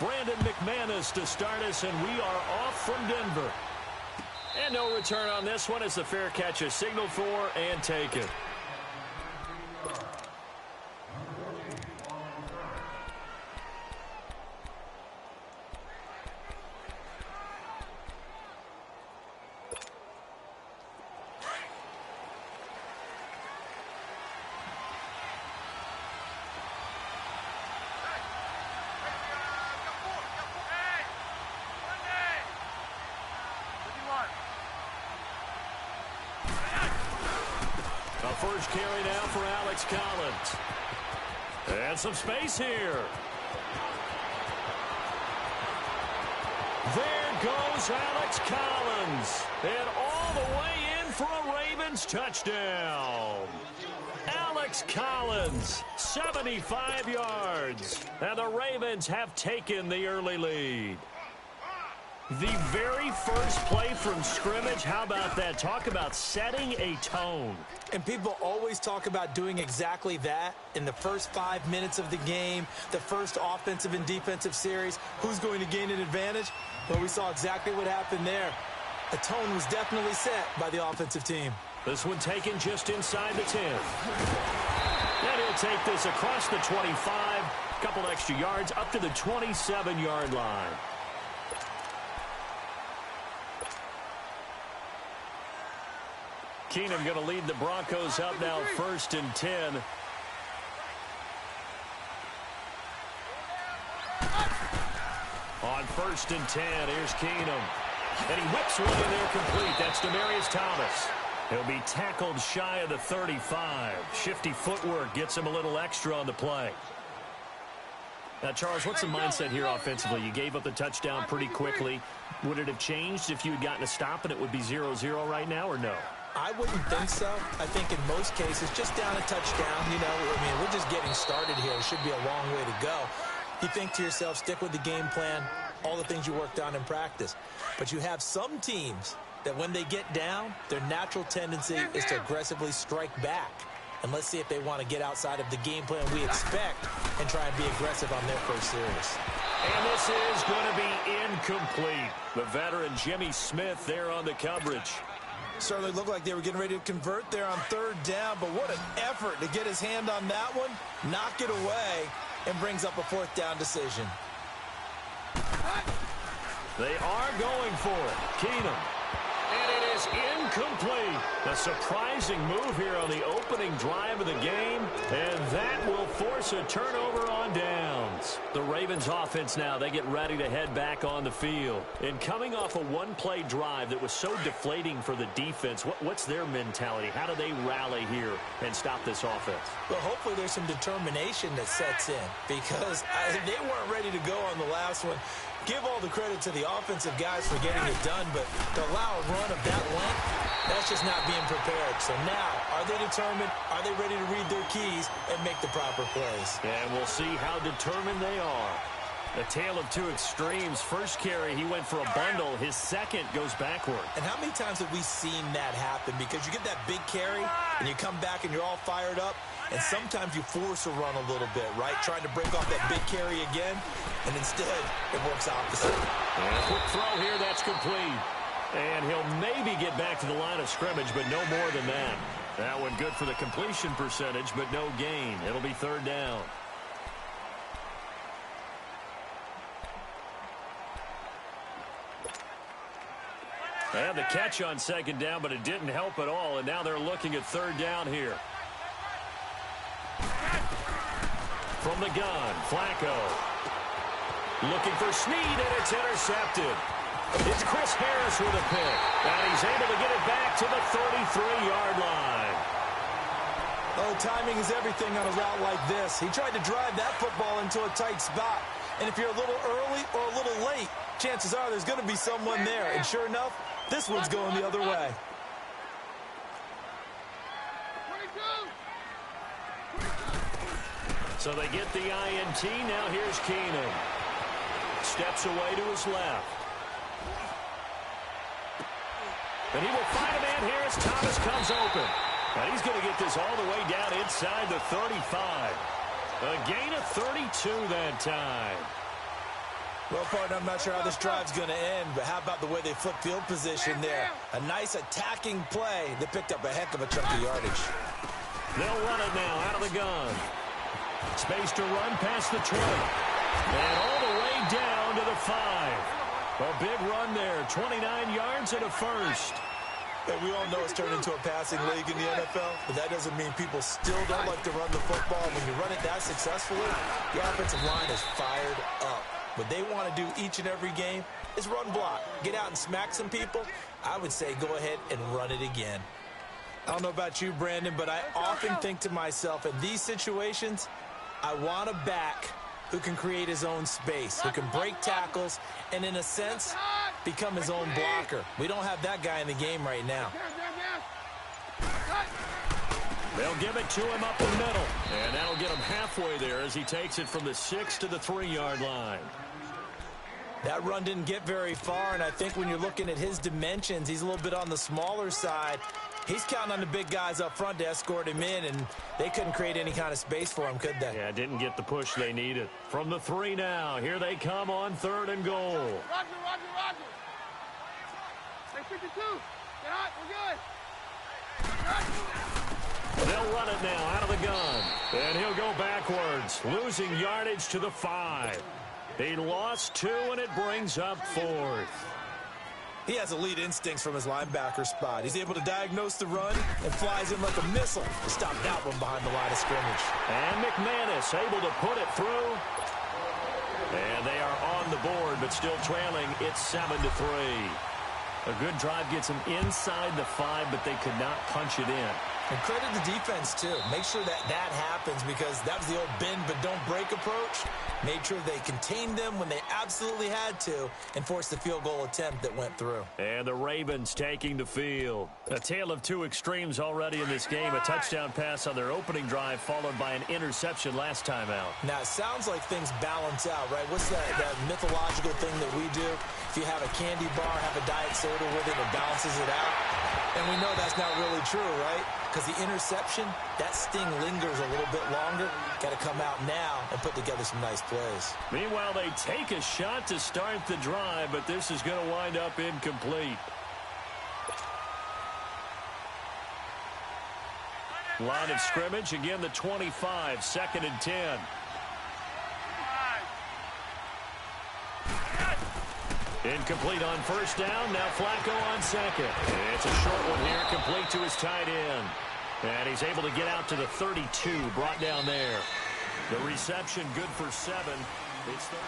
Brandon McManus to start us, and we are off from Denver. And no return on this one as the fair catch is signaled for and taken. First carry now for Alex Collins. And some space here. There goes Alex Collins. And all the way in for a Ravens touchdown. Alex Collins, 75 yards. And the Ravens have taken the early lead. The very first play from scrimmage, how about that? Talk about setting a tone. And people always talk about doing exactly that in the first 5 minutes of the game, the first offensive and defensive series. Who's going to gain an advantage? Well, we saw exactly what happened there. A tone was definitely set by the offensive team. This one taken just inside the 10. And he'll take this across the 25, a couple extra yards up to the 27-yard line. Keenum going to lead the Broncos up now, 1st and 10. On 1st and 10, here's Keenum. And he whips one in there complete. That's Demaryius Thomas. He'll be tackled shy of the 35. Shifty footwork gets him a little extra on the play. Now, Charles, what's the mindset here offensively? You gave up the touchdown pretty quickly. Would it have changed if you had gotten a stop and it would be 0-0 right now, or no? I wouldn't think so. I think in most cases, just down a touchdown, you know, I mean, we're just getting started here. It should be a long way to go. You think to yourself, stick with the game plan, all the things you worked on in practice. But you have some teams that when they get down, their natural tendency is to aggressively strike back. And let's see if they want to get outside of the game plan we expect and try and be aggressive on their first series. And this is going to be incomplete. The veteran Jimmy Smith there on the coverage. Certainly looked like they were getting ready to convert there on 3rd down, but what an effort to get his hand on that one, knock it away, and brings up a 4th down decision. They are going for it. Keenum. And it is incomplete. A surprising move here on the opening drive of the game, and that will force a turnover on downs. The Ravens offense now, they get ready to head back on the field. And coming off a one-play drive that was so deflating for the defense, what's their mentality? How do they rally here and stop this offense? Well, hopefully there's some determination that sets in, because they weren't ready to go on the last one. Give all the credit to the offensive guys for getting it done, but to allow a run of that length, that's just not being prepared. So now, are they determined? Are they ready to read their keys and make the proper plays? And we'll see how determined they are. A tale of two extremes. First carry, he went for a bundle. His second goes backward. And how many times have we seen that happen? Because you get that big carry, and you come back and you're all fired up, and sometimes you force a run a little bit, right? Trying to break off that big carry again, and instead it works opposite. And a quick throw here, that's complete. And he'll maybe get back to the line of scrimmage, but no more than that. That one good for the completion percentage, but no gain. It'll be 3rd down. And the catch on 2nd down, but it didn't help at all, and now they're looking at 3rd down here. From the gun, Flacco. Looking for Snead, and it's intercepted. It's Chris Harris with a pick. And he's able to get it back to the 33-yard line. Oh, timing is everything on a route like this. He tried to drive that football into a tight spot. And if you're a little early or a little late, chances are there's going to be someone there. And sure enough, this one's going the other way. So they get the INT. Now here's Keenum. Steps away to his left. And he will find a man here as Thomas comes open. And he's going to get this all the way down inside the 35. A gain of 32 that time. Well, partner, I'm not sure how this drive's going to end, but how about the way they flip field position there? A nice attacking play that picked up a heck of a chunk of yardage. They'll run it now out of the gun. Space to run past the 20. And all the way down to the 5. A big run there, 29 yards and a first. And we all know it's turned into a passing league in the NFL, but that doesn't mean people still don't like to run the football. When you run it that successfully, the offensive line is fired up. What they want to do each and every game is run block. Get out and smack some people. I would say go ahead and run it again. I don't know about you, Brandon, but I often think to myself, in these situations, I want a back who can create his own space, who can break tackles, and in a sense, become his own blocker. We don't have that guy in the game right now. They'll give it to him up the middle, and that'll get him halfway there as he takes it from the 6 to the 3-yard line. That run didn't get very far, and I think when you're looking at his dimensions, he's a little bit on the smaller side. He's counting on the big guys up front to escort him in, and they couldn't create any kind of space for him, could they? Yeah, didn't get the push they needed. From the 3 now, here they come on 3rd and goal. Roger. Hey, 52. Get hot, we're good. They'll run it now out of the gun. And he'll go backwards, losing yardage to the 5. He lost 2, and it brings up 4th. He has elite instincts from his linebacker spot. He's able to diagnose the run and flies in like a missile to stop that one behind the line of scrimmage. And McManus able to put it through. And they are on the board, but still trailing. It's 7-3. A good drive gets them inside the 5, but they could not punch it in. And credit the defense, too. Make sure that happens, because that was the old bend but don't break approach. Made sure they contained them when they absolutely had to and forced the field goal attempt that went through. And the Ravens taking the field. A tale of two extremes already in this game. A touchdown pass on their opening drive followed by an interception last time out. Now, it sounds like things balance out, right? What's that mythological thing that we do? If you have a candy bar, have a diet soda with it, it balances it out. And we know that's not really true, right? Because the interception, that sting lingers a little bit longer. Got to come out now and put together some nice plays. Meanwhile, they take a shot to start the drive, but this is going to wind up incomplete. Line of scrimmage, again the 25, 2nd and 10. Incomplete on first down. Now Flacco on second. It's a short one here, complete to his tight end. And he's able to get out to the 32, brought down there. The reception good for 7. It's third.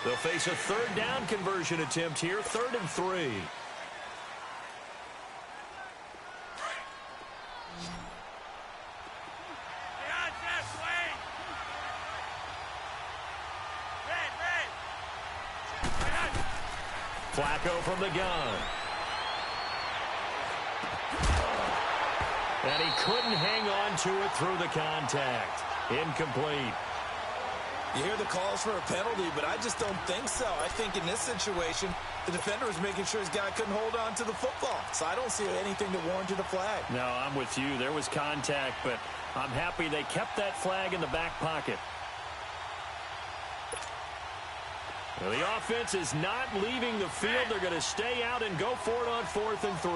They'll face a third down conversion attempt here, 3rd and 3. Flacco from the gun. And he couldn't hang on to it through the contact. Incomplete. You hear the calls for a penalty, but I just don't think so. I think in this situation, the defender was making sure his guy couldn't hold on to the football. So I don't see anything that warranted a flag. No, I'm with you. There was contact, but I'm happy they kept that flag in the back pocket. Well, the offense is not leaving the field. They're going to stay out and go for it on 4th and 3.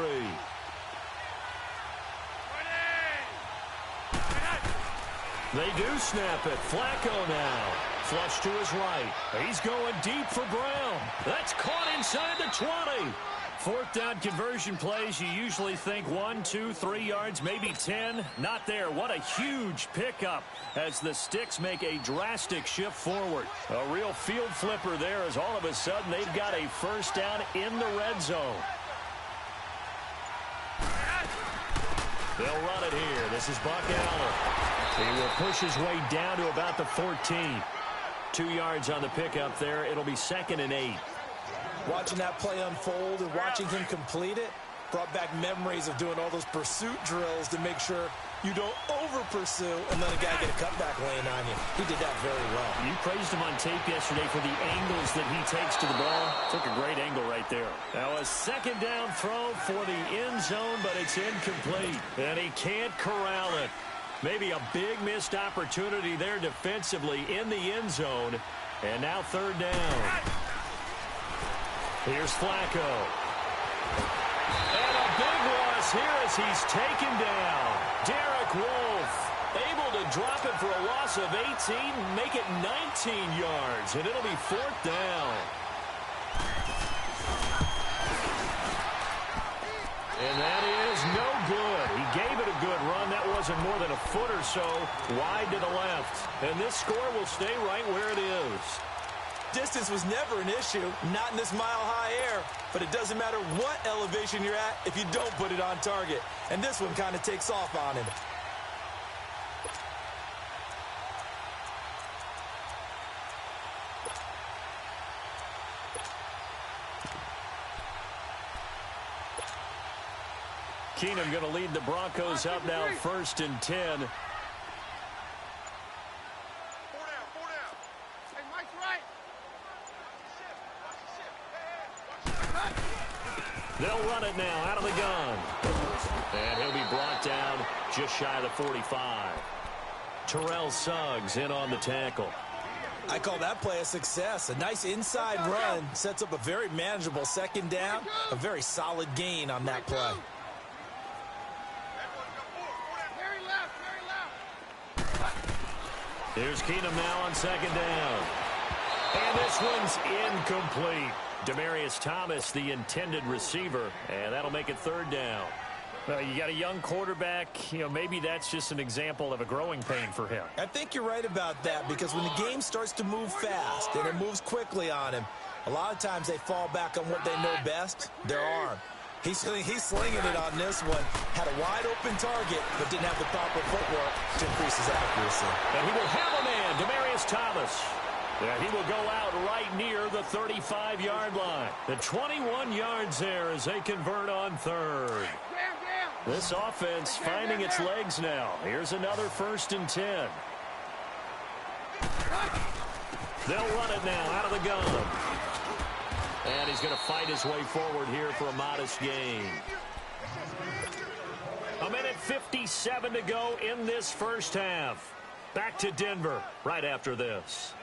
They do snap it. Flacco now. Flush to his right. He's going deep for Brown. That's caught inside the 20. 4th down conversion plays, you usually think 1, 2, 3 yards, maybe 10. Not there. What a huge pickup as the Sticks make a drastic shift forward. A real field flipper there as all of a sudden they've got a first down in the red zone. They'll run it here. This is Buck Allen. He will push his way down to about the 14. 2 yards on the pickup there. It'll be 2nd and 8. Watching that play unfold and watching him complete it brought back memories of doing all those pursuit drills to make sure you don't over-pursue and let a guy get a cutback laying on you. He did that very well. You praised him on tape yesterday for the angles that he takes to the ball. Took a great angle right there. Now a 2nd down throw for the end zone, but it's incomplete. And he can't corral it. Maybe a big missed opportunity there defensively in the end zone. And now 3rd down. Here's Flacco. And a big loss here as he's taken down. Derek Wolfe able to drop it for a loss of 18, make it 19 yards, and it'll be 4th down. And that is no good. He gave it a good run. That wasn't more than a foot or so wide to the left. And this score will stay right where it is. Distance was never an issue, not in this mile-high air. But it doesn't matter what elevation you're at if you don't put it on target. And this one kind of takes off on him. Keenum going to lead the Broncos up now 1st and 10. Hey, Mike's right. They'll run it now out of the gun. And he'll be brought down just shy of the 45. Terrell Suggs in on the tackle. I call that play a success. A nice inside run sets up a very manageable 2nd down. A very solid gain on that play. Here's Keenum now on 2nd down. And this one's incomplete. Demaryius Thomas, the intended receiver, and that'll make it 3rd down. Well, you got a young quarterback. Maybe that's just an example of a growing pain for him. I think you're right about that, because when the game starts to move fast and it moves quickly on him, a lot of times they fall back on what they know best, their arm. He's slinging it on this one. Had a wide-open target, but didn't have the proper footwork to increase his accuracy. And he will have a man, Demaryius Thomas. And he will go out right near the 35-yard line. The 21 yards there as they convert on 3rd. This offense finding its legs now. Here's another 1st and 10. They'll run it now out of the gun. And he's going to fight his way forward here for a modest gain. 1:57 to go in this 1st half. Back to Denver right after this.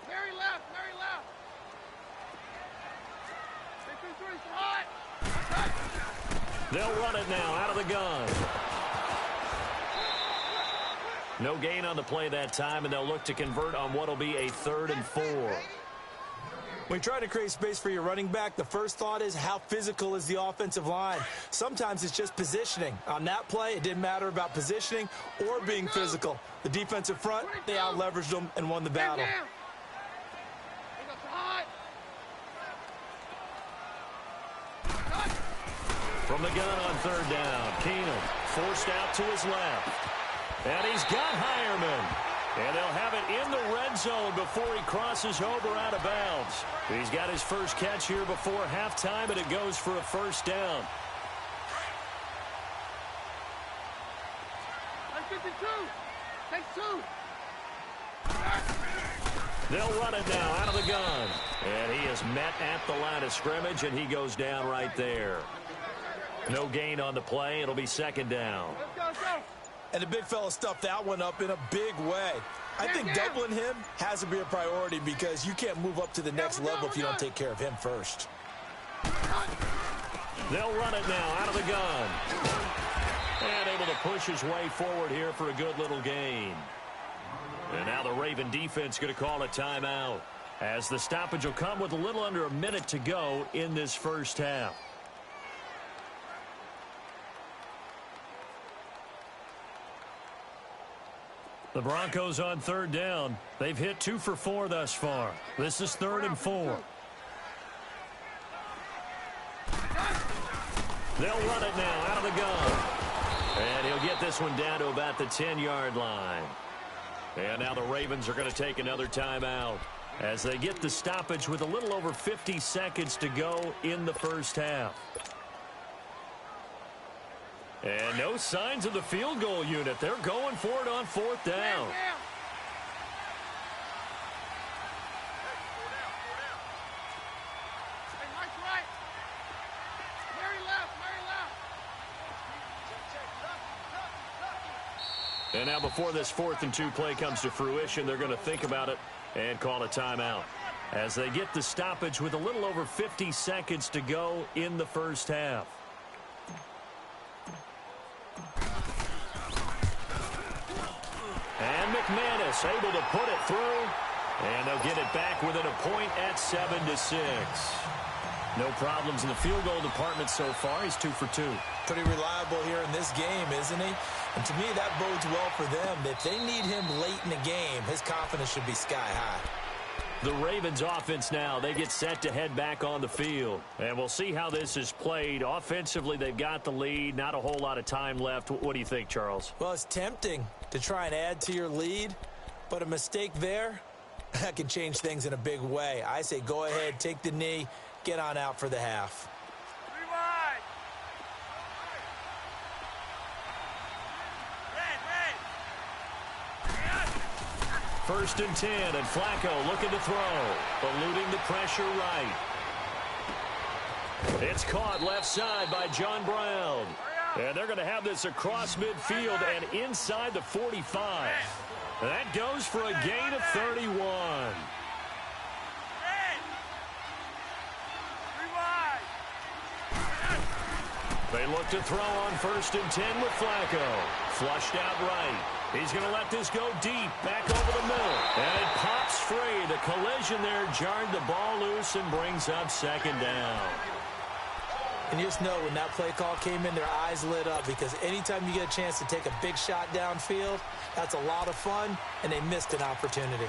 Mary left. Hot. They'll run it now out of the gun. No gain on the play that time, and they'll look to convert on what will be a 3rd and 4. When you try to create space for your running back, the first thought is how physical is the offensive line. Sometimes it's just positioning. On that play, it didn't matter about positioning or being physical. The defensive front, they out-leveraged them and won the battle. From the gun on 3rd down, Keenum forced out to his left. And he's got Hireman. And they'll have it in the red zone before he crosses over out of bounds. He's got his first catch here before halftime, and it goes for a 1st down. Take 2. They'll run it now out of the gun. And he is met at the line of scrimmage, and he goes down right there. No gain on the play. It'll be 2nd down. Let's go. And the big fella stuffed that one up in a big way. I think doubling him has to be a priority, because you can't move up to the next level if you don't take care of him first. They'll run it now out of the gun. And able to push his way forward here for a good little gain. And now the Raven defense going to call a timeout, as the stoppage will come with a little under a minute to go in this 1st half. The Broncos on 3rd down. They've hit 2 for 4 thus far. This is 3rd and 4. They'll run it now out of the gun. And he'll get this one down to about the 10-yard line. And now the Ravens are going to take another timeout as they get the stoppage with a little over 50 seconds to go in the 1st half. And no signs of the field goal unit. They're going for it on 4th down. And now before this 4th and 2 play comes to fruition, they're going to think about it and call a timeout as they get the stoppage with a little over 50 seconds to go in the first half. And McManus able to put it through, and they'll get it back within a point at 7-6. No problems in the field goal department so far. He's 2 for 2. Pretty reliable here in this game, isn't he? And to me, that bodes well for them. If they need him late in the game, his confidence should be sky high. The Ravens offense now, they get set to head back on the field. And we'll see how this is played. Offensively, they've got the lead. Not a whole lot of time left. What do you think, Charles? Well, it's tempting to try and add to your lead, but a mistake there, that can change things in a big way. I say go ahead, take the knee, get on out for the half. Rewind. First and 10, and Flacco looking to throw, eluding the pressure right. It's caught left side by John Brown. And they're going to have this across midfield and inside the 45. That goes for a gain of 31. They look to throw on first and 10 with Flacco. Flushed out right. He's going to let this go deep, back over the middle. And it pops free. The collision there jarred the ball loose and brings up second down. And you just know when that play call came in, their eyes lit up, because anytime you get a chance to take a big shot downfield, that's a lot of fun, and they missed an opportunity.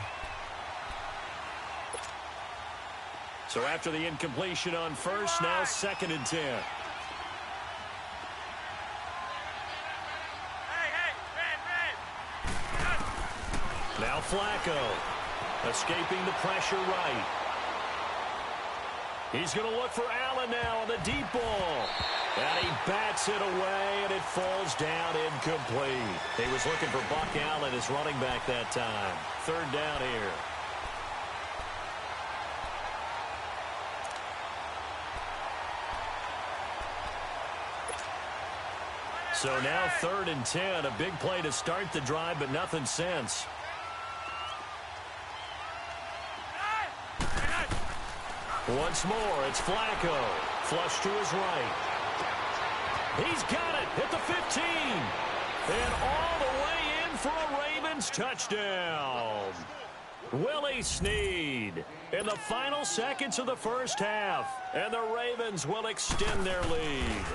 So after the incompletion on first, now second and 10. Now Flacco, escaping the pressure right. He's going to look for Allen now on the deep ball. And he bats it away, and it falls down incomplete. He was looking for Buck Allen as running back that time. Third down here. So now third and 10. A big play to start the drive, but nothing since. Once more, it's Flacco. Flush to his right. He's got it at the 15. And all the way in for a Ravens touchdown. Willie Snead in the final seconds of the first half. And the Ravens will extend their lead.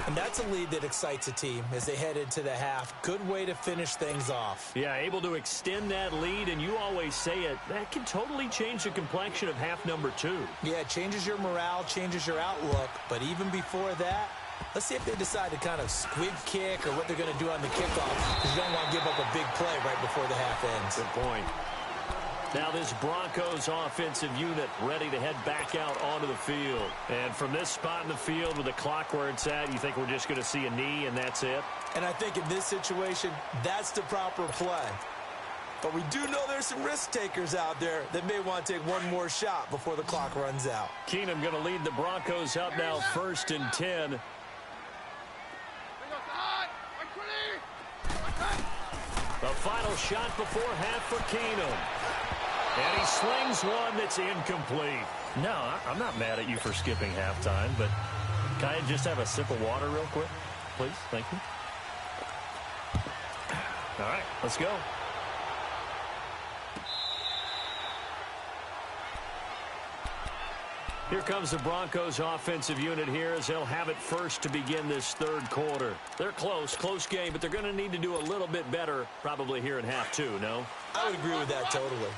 And that's a lead that excites a team as they head into the half. Good way to finish things off. Yeah, able to extend that lead, and you always say it, that can totally change the complexion of half number 2. Yeah, it changes your morale, changes your outlook. But even before that, let's see if they decide to kind of squib kick or what they're going to do on the kickoff, because you don't want to give up a big play right before the half ends. Good point. Now this Broncos offensive unit ready to head back out onto the field. And from this spot in the field with the clock where it's at, you think we're just going to see a knee and that's it? And I think in this situation, that's the proper play. But we do know there's some risk takers out there that may want to take one more shot before the clock runs out. Keenum going to lead the Broncos up now first and 10. The final shot before half for Keenum. And he slings one that's incomplete. No, I'm not mad at you for skipping halftime, but can I just have a sip of water real quick? Please, thank you. All right, let's go. Here comes the Broncos offensive unit here as they'll have it first to begin this third quarter. They're close game, but they're going to need to do a little bit better probably here in half 2, no? I would agree with that totally.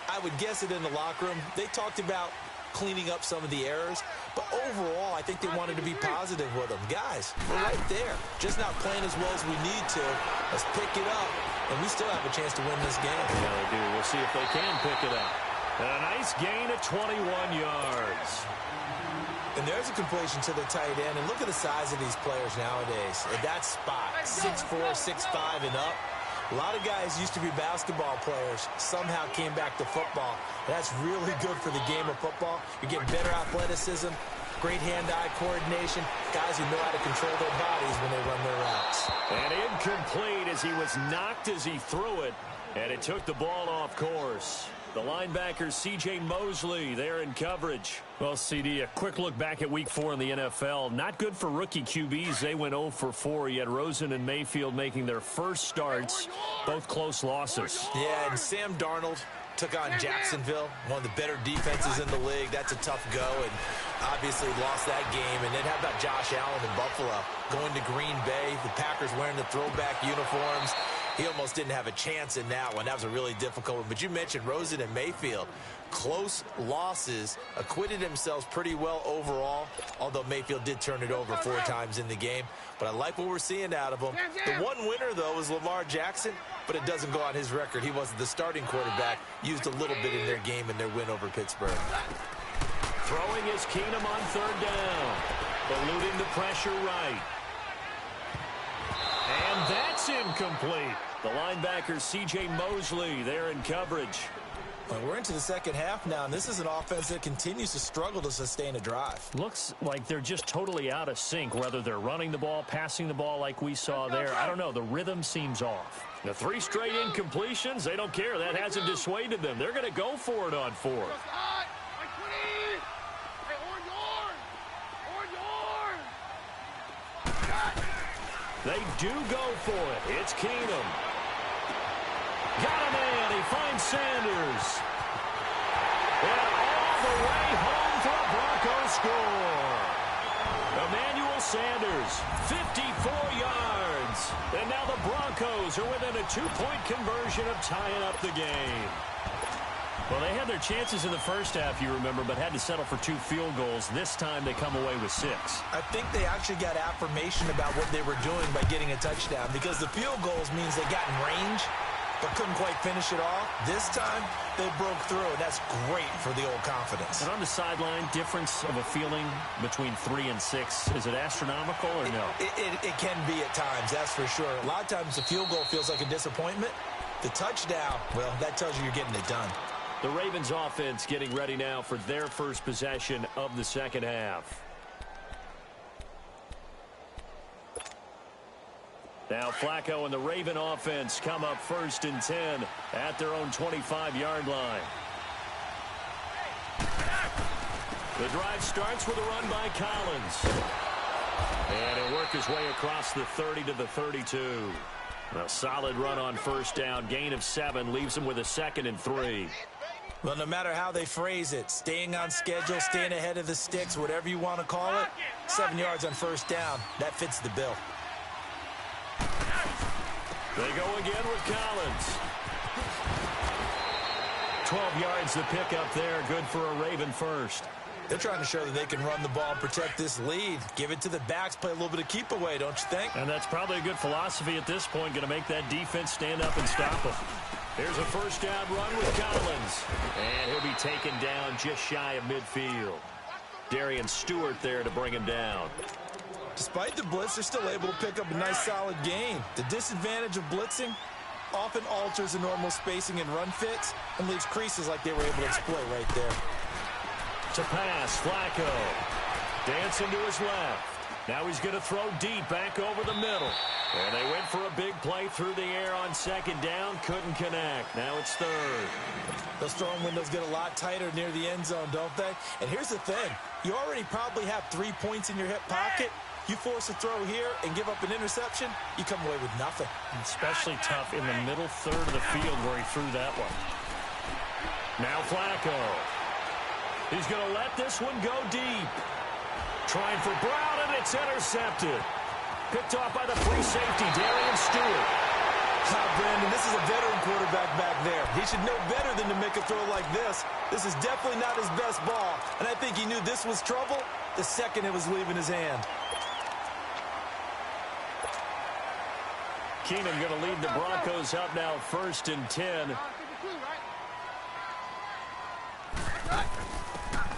I would guess it in the locker room. They talked about cleaning up some of the errors, but overall, I think they wanted to be positive with them. Guys, we're right there. Just not playing as well as we need to. Let's pick it up, and we still have a chance to win this game. Yeah, they do. We'll see if they can pick it up. And a nice gain of 21 yards. And there's a completion to the tight end. And look at the size of these players nowadays. At that spot, 6'4", 6'5", and up. A lot of guys used to be basketball players, somehow came back to football. And that's really good for the game of football. You're getting better athleticism, great hand-eye coordination, guys who know how to control their bodies when they run their routes. And incomplete as he was knocked as he threw it, and it took the ball off course. The linebacker, C.J. Mosley, there in coverage. Well, CD, a quick look back at Week 4 in the NFL. Not good for rookie QBs. They went 0 for 4. You had Rosen and Mayfield making their first starts, both close losses. Yeah, and Sam Darnold took on Jacksonville, one of the better defenses in the league. That's a tough go, and obviously lost that game. And then how about Josh Allen in Buffalo going to Green Bay, the Packers wearing the throwback uniforms. He almost didn't have a chance in that one. That was a really difficult one. But you mentioned Rosen and Mayfield. Close losses, acquitted themselves pretty well overall, although Mayfield did turn it over 4 times in the game. But I like what we're seeing out of him. The one winner, though, is Lamar Jackson, but it doesn't go on his record. He wasn't the starting quarterback, used a little bit in their game in their win over Pittsburgh. Throwing is Keenum on 3rd down, eluding the pressure right. And that's incomplete. The linebacker, C.J. Mosley, there in coverage. Well, we're into the second half now, and this is an offense that continues to struggle to sustain a drive. Looks like they're just totally out of sync, whether they're running the ball, passing the ball like we saw there. I don't know. The rhythm seems off. The 3 straight incompletions, they don't care. That hasn't dissuaded them. They're going to go for it on 4th. They do go for it. It's Keenum. Got a man. He finds Sanders. And all the way home for a Broncos score. Emmanuel Sanders, 54 yards. And now the Broncos are within a 2-point conversion of tying up the game. Well, they had their chances in the first half, you remember, but had to settle for 2 field goals. This time they come away with 6. I think they actually got affirmation about what they were doing by getting a touchdown, because the field goals means they got in range but couldn't quite finish it off. This time, they broke through, and that's great for the old confidence. And on the sideline, difference of a feeling between 3 and 6, is it astronomical or no? It can be at times, that's for sure. A lot of times the field goal feels like a disappointment. The touchdown, well, that tells you you're getting it done. The Ravens offense getting ready now for their first possession of the second half. Now Flacco and the Raven offense come up 1st and 10 at their own 25-yard line. The drive starts with a run by Collins. And he'll work his way across the 30 to the 32. A solid run on 1st down. Gain of 7 leaves him with a 2nd and 3. Well, no matter how they phrase it, staying on schedule, staying ahead of the sticks, whatever you want to call it, 7 yards on 1st down, that fits the bill. They go again with Collins. 12 yards the pickup there, good for a Raven first. They're trying to show that they can run the ball and protect this lead. Give it to the backs, play a little bit of keep away, don't you think? And that's probably a good philosophy at this point, going to make that defense stand up and stop them. Here's a 1st down run with Collins. And he'll be taken down just shy of midfield. Darian Stewart there to bring him down. Despite the blitz, they're still able to pick up a nice solid gain. The disadvantage of blitzing often alters the normal spacing and run fits and leaves creases like they were able to exploit right there. To pass, Flacco. Dancing to his left. Now he's going to throw deep back over the middle. And they went for a big play through the air on 2nd down. Couldn't connect. Now it's 3rd. Those throwing windows get a lot tighter near the end zone, don't they? And here's the thing. You already probably have 3 points in your hip pocket. You force a throw here and give up an interception, you come away with nothing. Especially tough in the middle 3rd of the field where he threw that one. Now Flacco. He's going to let this one go deep. Trying for Brown, and it's intercepted. Picked off by the free safety, Darian Stewart. Brandon, this is a veteran quarterback back there. He should know better than to make a throw like this. This is definitely not his best ball, and I think he knew this was trouble the second it was leaving his hand. Keenum going to lead the Broncos up now 1st and 10.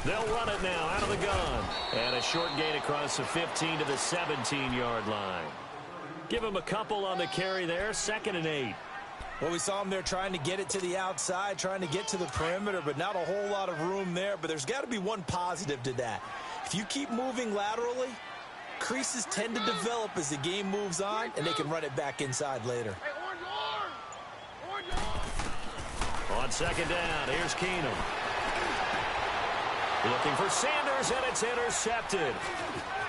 They'll run it now out of the gun. And a short gain across the 15 to the 17-yard line. Give him a couple on the carry there. 2nd and 8. Well, we saw him there trying to get it to the outside, trying to get to the perimeter, but not a whole lot of room there. But there's got to be one positive to that. If you keep moving laterally, creases tend to develop as the game moves on, and they can run it back inside later. Hey, orange arm! Orange arm! On second down, here's Keenum. Looking for Sanders, and it's intercepted.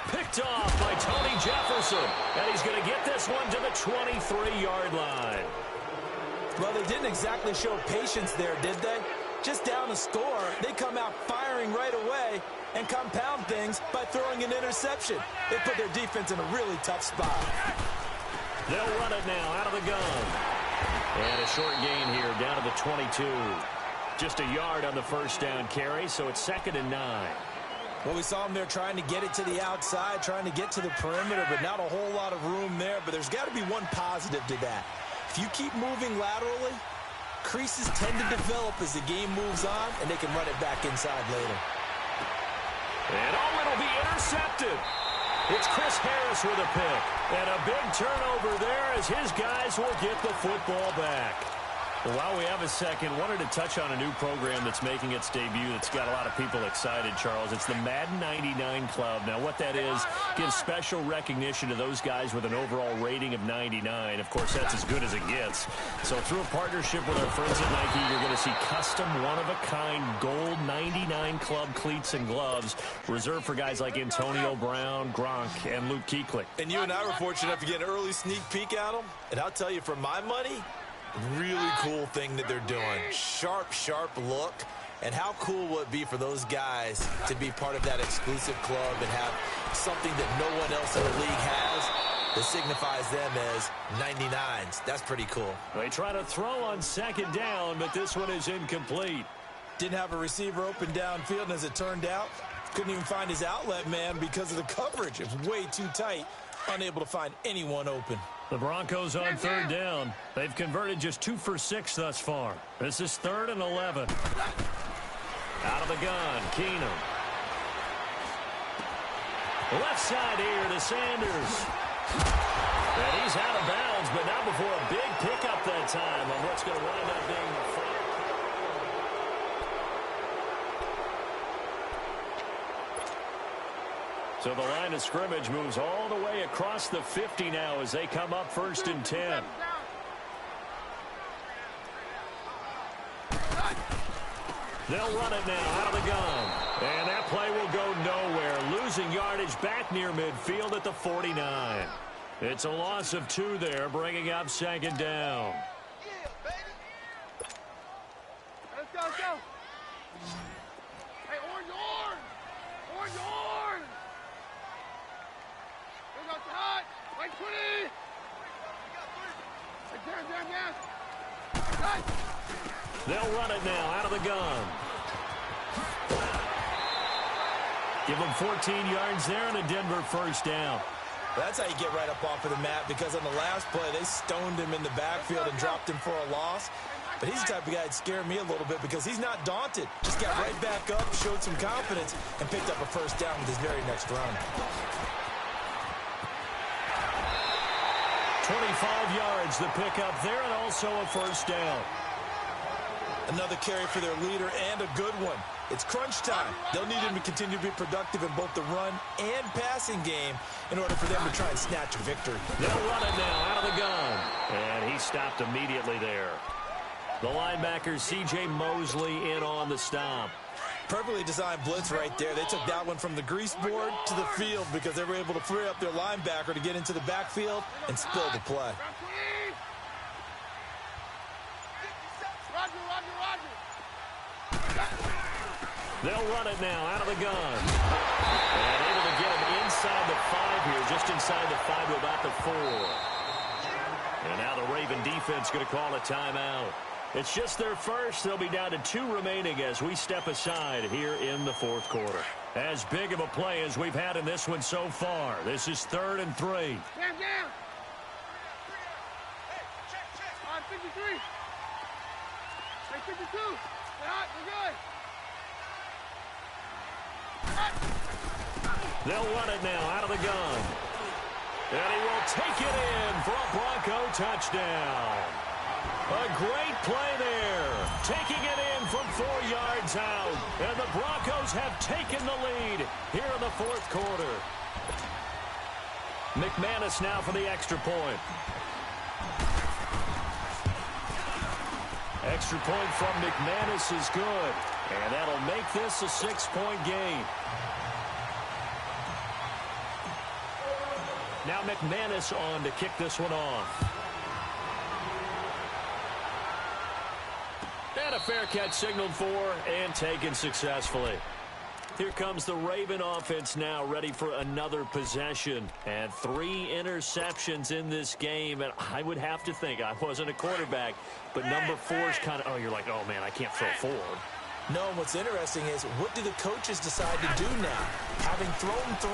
Picked off by Tony Jefferson, and he's going to get this one to the 23-yard line. Well, they didn't exactly show patience there, did they? Just down a score, they come out firing right away and compound things by throwing an interception. They put their defense in a really tough spot. They'll run it now out of the gun. And a short gain here down to the 22. Just a yard on the first down carry, so it's 2nd and 9. Well, we saw him there trying to get it to the outside, trying to get to the perimeter, but not a whole lot of room there. But there's got to be one positive to that. If you keep moving laterally, creases tend to develop as the game moves on, and they can run it back inside later. And it'll be intercepted. It's Chris Harris with a pick. And a big turnover there as his guys will get the football back. Well, while we have a second, wanted to touch on a new program that's making its debut that's got a lot of people excited, Charles. It's the Madden 99 Club. Now, what that is, gives special recognition to those guys with an overall rating of 99. Of course, that's as good as it gets. So through a partnership with our friends at Nike, you're going to see custom, one-of-a-kind gold 99 Club cleats and gloves reserved for guys like Antonio Brown, Gronk, and Luke Kuechly. And you and I were fortunate enough to get an early sneak peek at them. And I'll tell you, for my money, really cool thing that they're doing. Sharp look. And how cool will it be for those guys to be part of that exclusive club and have something that no one else in the league has that signifies them as 99s. That's pretty cool. They try to throw on second down, but this one is incomplete. Didn't have a receiver open downfield, and as it turned out, couldn't even find his outlet man because of the coverage. It was way too tight, unable to find anyone open. The Broncos on third down. They've converted just 2 for 6 thus far. This is 3rd and 11. Out of the gun, Keenum. Left side here to Sanders. And he's out of bounds, but not before a big pickup that time on what's going to wind up being the front. So the line of scrimmage moves all the way across the 50 now as they come up 1st and 10. They'll run it now out of the gun. And that play will go nowhere. Losing yardage back near midfield at the 49. It's a loss of 2 there, bringing up 2nd down. Let's go, let's go. Hey, orange arm! Orange arm! Here goes the hot! Right 20! Hey, down. Cut! They'll run it now out of the gun. Give them 14 yards there and a Denver first down. That's how you get right up off of the mat, because on the last play, they stoned him in the backfield and dropped him for a loss. But he's the type of guy that scared me a little bit because he's not daunted. Just got right back up, showed some confidence, and picked up a first down with his very next run. 25 yards the pickup there, and also a first down. Another carry for their leader, and a good one. It's crunch time. They'll need him to continue to be productive in both the run and passing game in order for them to try and snatch a victory. They'll run it now out of the gun. And he stopped immediately there. The linebacker, C.J. Mosley, in on the stop. Perfectly designed blitz right there. They took that one from the grease board to the field because they were able to free up their linebacker to get into the backfield and spill the play. They'll run it now out of the gun. And able to get him inside the 5 here, just inside the 5 to about the 4. And now the Raven defense going to call a timeout. It's just their first. They'll be down to 2 remaining as we step aside here in the 4th quarter. As big of a play as we've had in this one so far. This is 3rd and 3. Down. All right, 53. Hey, 52. Hot, we're good. They'll run it now out of the gun. And he will take it in for a Bronco touchdown. A great play there. Taking it in from 4 yards out. And the Broncos have taken the lead here in the fourth quarter. McManus now for the extra point. Extra point from McManus is good. And that'll make this a 6-point game. Now McManus on to kick this one off. And a fair catch signaled for and taken successfully. Here comes the Raven offense now, ready for another possession. And 3 interceptions in this game. And I would have to think, I wasn't a quarterback, but number 4 is kind of, oh, you're like, oh, man, I can't throw 4. No, and what's interesting is, what do the coaches decide to do now? Having thrown 3,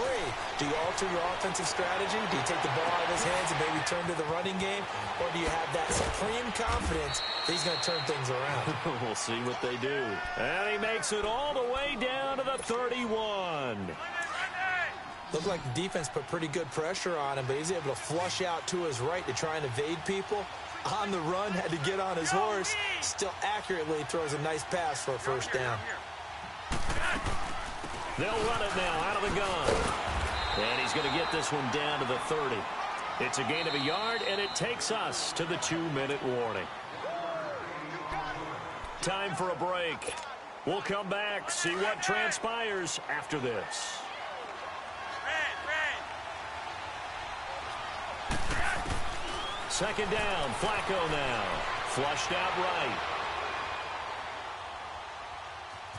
do you alter your offensive strategy? Do you take the ball out of his hands and maybe turn to the running game? Or do you have that supreme confidence that he's going to turn things around? We'll see what they do. And he makes it all the way down to the 31. Looked like the defense put pretty good pressure on him, but he's able to flush out to his right to try and evade people. On the run, had to get on his horse. Still accurately throws a nice pass for a first down. They'll run it now out of the gun. And he's going to get this one down to the 30. It's a gain of a yard, and it takes us to the 2-minute warning. Time for a break. We'll come back, see what transpires after this. Second down, Flacco now. Flushed out right.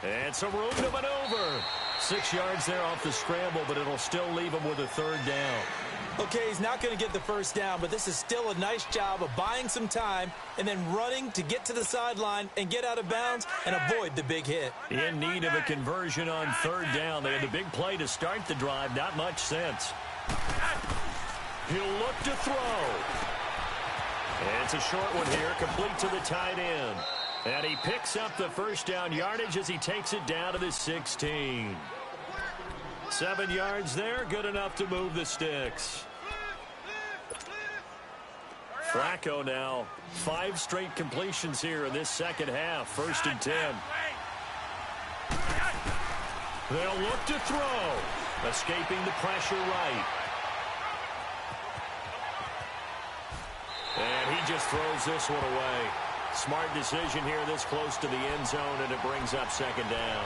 And some room to maneuver. 6 yards there off the scramble, but it'll still leave him with a third down. Okay, he's not going to get the first down, but this is still a nice job of buying some time and then running to get to the sideline and get out of bounds and avoid the big hit. In need of a conversion on third down. They had the big play to start the drive. Not much sense. He'll look to throw. And it's a short one here, complete to the tight end. And he picks up the first down yardage as he takes it down to the 16. 7 yards there, good enough to move the sticks. Flacco now, 5 straight completions here in this second half, 1st and 10. They'll look to throw, escaping the pressure right. And he just throws this one away. Smart decision here this close to the end zone, and it brings up second down.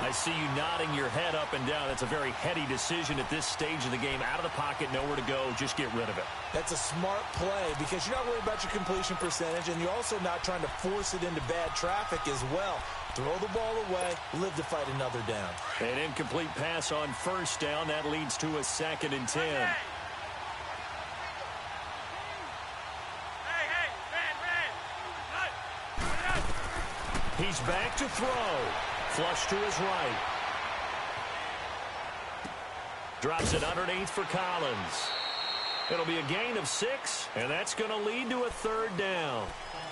I see you nodding your head up and down. That's a very heady decision at this stage of the game. Out of the pocket, nowhere to go. Just get rid of it. That's a smart play because you're not worried about your completion percentage, and you're also not trying to force it into bad traffic as well. Throw the ball away, live to fight another down. An incomplete pass on first down. That leads to a 2nd and 10. He's back to throw. Flush to his right. Drops it underneath for Collins. It'll be a gain of 6, and that's going to lead to a third down.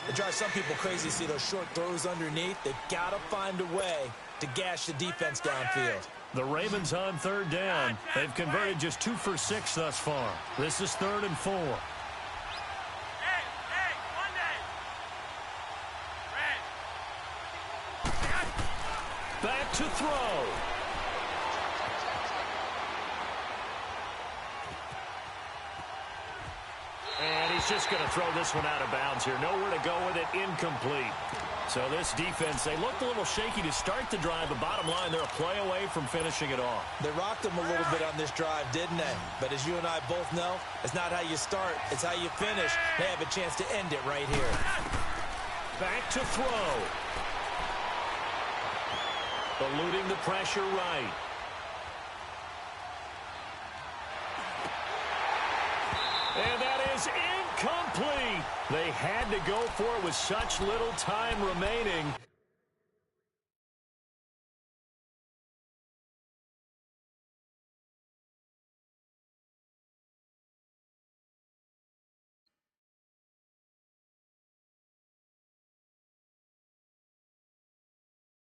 It drives some people crazy to see those short throws underneath. They've got to find a way to gash the defense downfield. The Ravens on third down. They've converted just 2 for 6 thus far. This is 3rd and 4. Back to throw. And he's just going to throw this one out of bounds here. Nowhere to go with it. Incomplete. So this defense, they looked a little shaky to start the drive, but bottom line, they're a play away from finishing it off. They rocked them a little bit on this drive, didn't they? But as you and I both know, it's not how you start, it's how you finish. They have a chance to end it right here. Back to throw. Eluding the pressure right. And that is incomplete. They had to go for it with such little time remaining.